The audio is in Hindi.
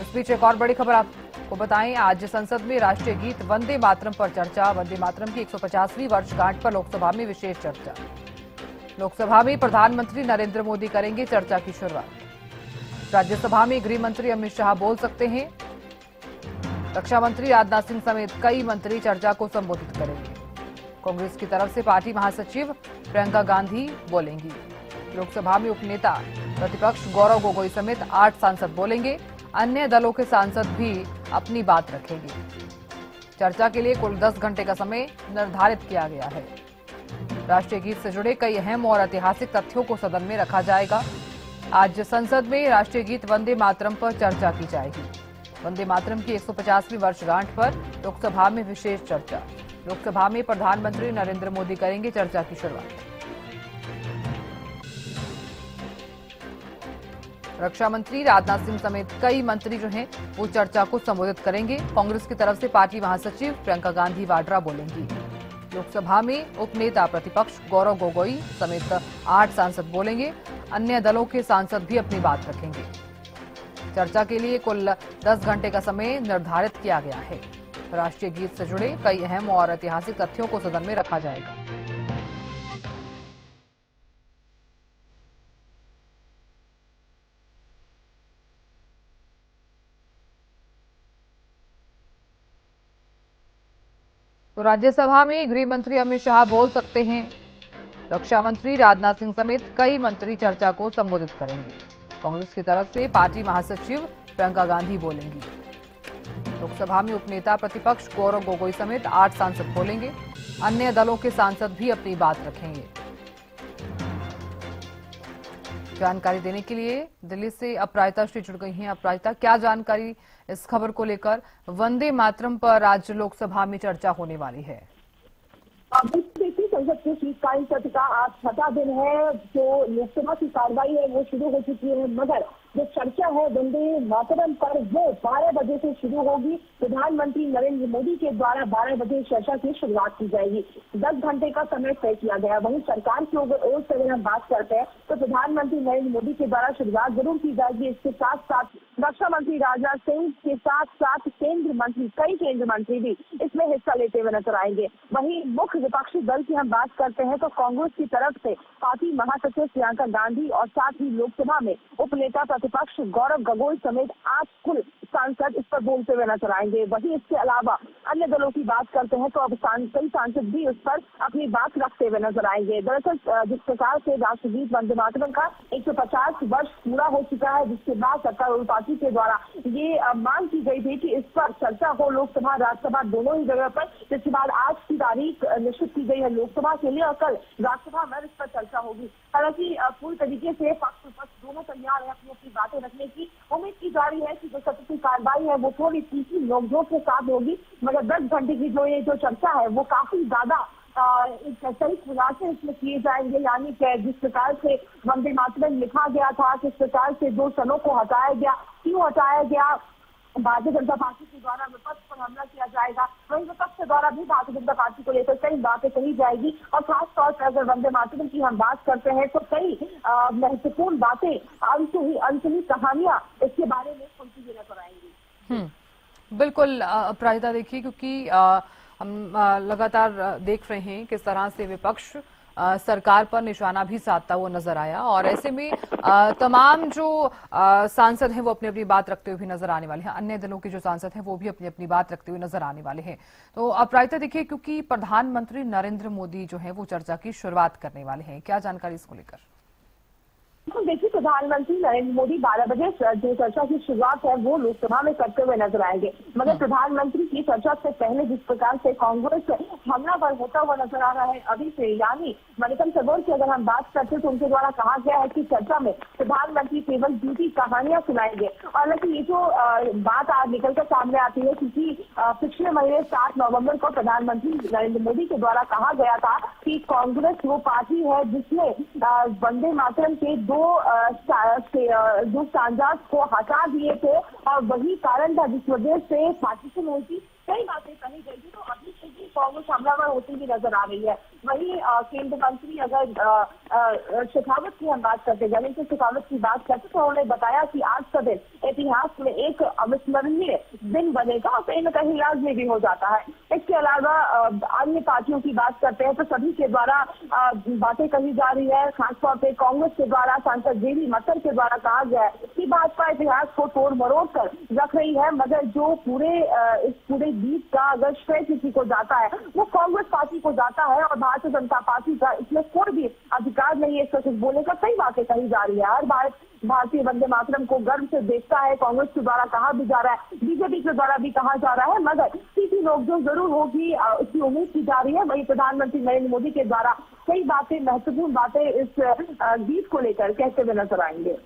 इस बीच एक और बड़ी खबर आपको बताएं, आज संसद में राष्ट्रीय गीत वंदे मातरम पर चर्चा। वंदे मातरम की 150वीं वर्षगांठ पर लोकसभा में विशेष चर्चा। लोकसभा में प्रधानमंत्री नरेंद्र मोदी करेंगे चर्चा की शुरुआत। राज्यसभा में गृह मंत्री अमित शाह बोल सकते हैं। रक्षा मंत्री राजनाथ सिंह समेत कई मंत्री चर्चा को संबोधित करेंगे। कांग्रेस की तरफ से पार्टी महासचिव प्रियंका गांधी बोलेंगी। लोकसभा में उपनेता प्रतिपक्ष गौरव गोगोई समेत 8 सांसद बोलेंगे। अन्य दलों के सांसद भी अपनी बात रखेंगे। चर्चा के लिए कुल 10 घंटे का समय निर्धारित किया गया है। राष्ट्रीय गीत से जुड़े कई अहम और ऐतिहासिक तथ्यों को सदन में रखा जाएगा। आज संसद में राष्ट्रीय गीत वंदे मातरम पर चर्चा की जाएगी। वंदे मातरम की 150वीं वर्षगांठ पर लोकसभा में विशेष चर्चा। लोकसभा में प्रधानमंत्री नरेंद्र मोदी करेंगे चर्चा की शुरुआत। रक्षा मंत्री राजनाथ सिंह समेत कई मंत्री जो हैं वो चर्चा को संबोधित करेंगे। कांग्रेस की तरफ से पार्टी महासचिव प्रियंका गांधी वाड्रा बोलेंगी। लोकसभा में उपनेता प्रतिपक्ष गौरव गोगोई समेत 8 सांसद बोलेंगे। अन्य दलों के सांसद भी अपनी बात रखेंगे। चर्चा के लिए कुल 10 घंटे का समय निर्धारित किया गया है। राष्ट्रीय गीत से जुड़े कई अहम और ऐतिहासिक तथ्यों को सदन में रखा जाएगा। तो राज्यसभा में गृह मंत्री अमित शाह बोल सकते हैं। रक्षा मंत्री राजनाथ सिंह समेत कई मंत्री चर्चा को संबोधित करेंगे। कांग्रेस की तरफ से पार्टी महासचिव प्रियंका गांधी बोलेंगी। लोकसभा में उपनेता प्रतिपक्ष गौरव गोगोई समेत 8 सांसद बोलेंगे। अन्य दलों के सांसद भी अपनी बात रखेंगे। जानकारी देने के लिए दिल्ली से अपराजिता श्री जुड़ गई हैं। अपराजिता, क्या जानकारी इस खबर को लेकर? वंदे मातरम पर आज लोकसभा में चर्चा होने वाली है। देखिए, संसद के शीतकालीन सत्र का आज 6वां दिन है। जो लोकसभा की कार्रवाई है वो शुरू हो चुकी है, मगर जो चर्चा है वंदे मातरम पर वो 12 बजे से शुरू होगी। प्रधानमंत्री नरेंद्र मोदी के द्वारा 12 बजे चर्चा की शुरुआत की जाएगी। 10 घंटे का समय तय किया गया। वहीं सरकार की ओर से अगर हम बात करते हैं तो प्रधानमंत्री नरेंद्र मोदी के द्वारा शुरुआत जरूर की जाएगी। इसके साथ साथ रक्षा मंत्री राजनाथ सिंह के साथ साथ कई केंद्र मंत्री भी इसमें हिस्सा लेते हुए नजर आएंगे। वहीं मुख्य विपक्षी दल की हम बात करते हैं तो कांग्रेस की तरफ से पार्टी महासचिव प्रियंका गांधी और साथ ही लोकसभा में उपनेता प्रतिपक्ष गौरव गोगोई समेत 8 कुल सांसद इस पर बोलते हुए नजर आएंगे। वहीं इसके अलावा अन्य दलों की बात करते हैं तो अब कई सांसद भी उस पर अपनी बात रखते हुए नजर आएंगे। दरअसल जिस प्रकार से राष्ट्रगीत वंदे मातरम का 150 वर्ष पूरा हो चुका है, जिसके बाद सत्तारूढ़ पार्टी के द्वारा ये मांग की गई थी कि इस पर चर्चा हो लोकसभा राज्यसभा दोनों ही जगह पर, जिसके बाद आज की तारीख निश्चित की गई है लोकसभा के लिए और कल राज्यसभा में इस पर चर्चा होगी। हालांकि पूरी तरीके से पक्ष विपक्ष दोनों तैयार है अपनी अपनी बातें रखने की। उम्मीद की जा रही है कि जो सत्र की कार्रवाई है वो थोड़ी तीखी नोकझोंक के साथ होगी, मगर 10 घंटे की जो चर्चा है वो काफी ज्यादा कई खुलासे इसमें किए जाएंगे। यानी कि जिस प्रकार से वंदे मातरम लिखा गया था, किस प्रकार से 2 सनों को हटाया गया, क्यों हटाया गया, भारतीय जनता पार्टी के द्वारा विपक्ष पर हमला किया जाएगा, वहीं विपक्ष के द्वारा भी भारतीय जनता पार्टी को लेकर कई बातें कही जाएगी। और खास तौर पर अगर वंदे मातरम की हम बात करते हैं तो कई महत्वपूर्ण बातें, अनसुनी कहानियां इसके बारे में खुलती हुई नजर आएंगी। बिल्कुल अपराजिता, देखिए क्योंकि हम लगातार देख रहे हैं किस तरह से विपक्ष सरकार पर निशाना भी साधता हुआ नजर आया और ऐसे में तमाम जो सांसद हैं वो अपनी अपनी बात रखते हुए भी नजर आने वाले हैं। अन्य दलों के जो सांसद हैं वो भी अपनी अपनी बात रखते हुए नजर आने वाले हैं। तो अपराजिता, देखिए क्योंकि प्रधानमंत्री नरेंद्र मोदी जो है वो चर्चा की शुरुआत करने वाले हैं, क्या जानकारी इसको लेकर? देखिए, प्रधानमंत्री नरेंद्र मोदी 12 बजे जो चर्चा की शुरुआत है वो लोकसभा में करते हुए नजर आएंगे। मगर प्रधानमंत्री की चर्चा से पहले जिस प्रकार से कांग्रेस हमलावर होता हुआ नजर आ रहा है अभी से, यानी मणिकम सरोवर की अगर हम बात करते हैं तो उनके द्वारा कहा गया है कि चर्चा में प्रधानमंत्री केवल झूठी कहानियां सुनाएंगे। हालांकि ये जो बात आज निकलकर सामने आती है क्योंकि पिछले महीने 7 नवंबर को प्रधानमंत्री नरेंद्र मोदी के द्वारा कहा गया था कि कांग्रेस वो पार्टी है जिसने वंदे मातरम के दो स्टैंडर्ड्स को हटा दिए थे और वही कारण था जिस वजह से पार्टीशन हुई थी। कई बातें कही गई थी। तो अभी से ही कांग्रेस हमलावर होती हुई नजर आ रही है। वहीं केंद्रीय मंत्री अगर शेखावत की हम बात करते, गणेश शेखावत की बात करते, तो उन्होंने बताया कि आज का दिन इतिहास में एक अविस्मरणीय दिन बनेगा और कहीं न कहीं याद में भी हो जाता है। इसके अलावा अन्य पार्टियों की बात करते हैं तो सभी के द्वारा बातें कही जा रही है। खासतौर पर कांग्रेस के द्वारा सांसद जेबी मत्तर के द्वारा कहा गया है कि भाजपा इतिहास को तोड़ मरोड़ कर रख रही है, मगर जो इस पूरे जीत का अगर श्रेय किसी को जाता है वो कांग्रेस पार्टी को जाता है और भारतीय जनता पार्टी का इसमें कोई भी अधिकार नहीं है इसका कुछ बोलने का। कई बातें कही जा रही है। हर बार भारतीय वंदे मातरम को गर्व से देखता है, कांग्रेस के द्वारा कहा भी जा रहा है, बीजेपी के द्वारा भी कहा जा रहा है, मगर सीधी नोकझोंक जरूर होगी उसकी उम्मीद की जा रही है। वही प्रधानमंत्री नरेंद्र मोदी के द्वारा कई बातें, महत्वपूर्ण बातें इस गीत को लेकर कहते हुए नजर आएंगे।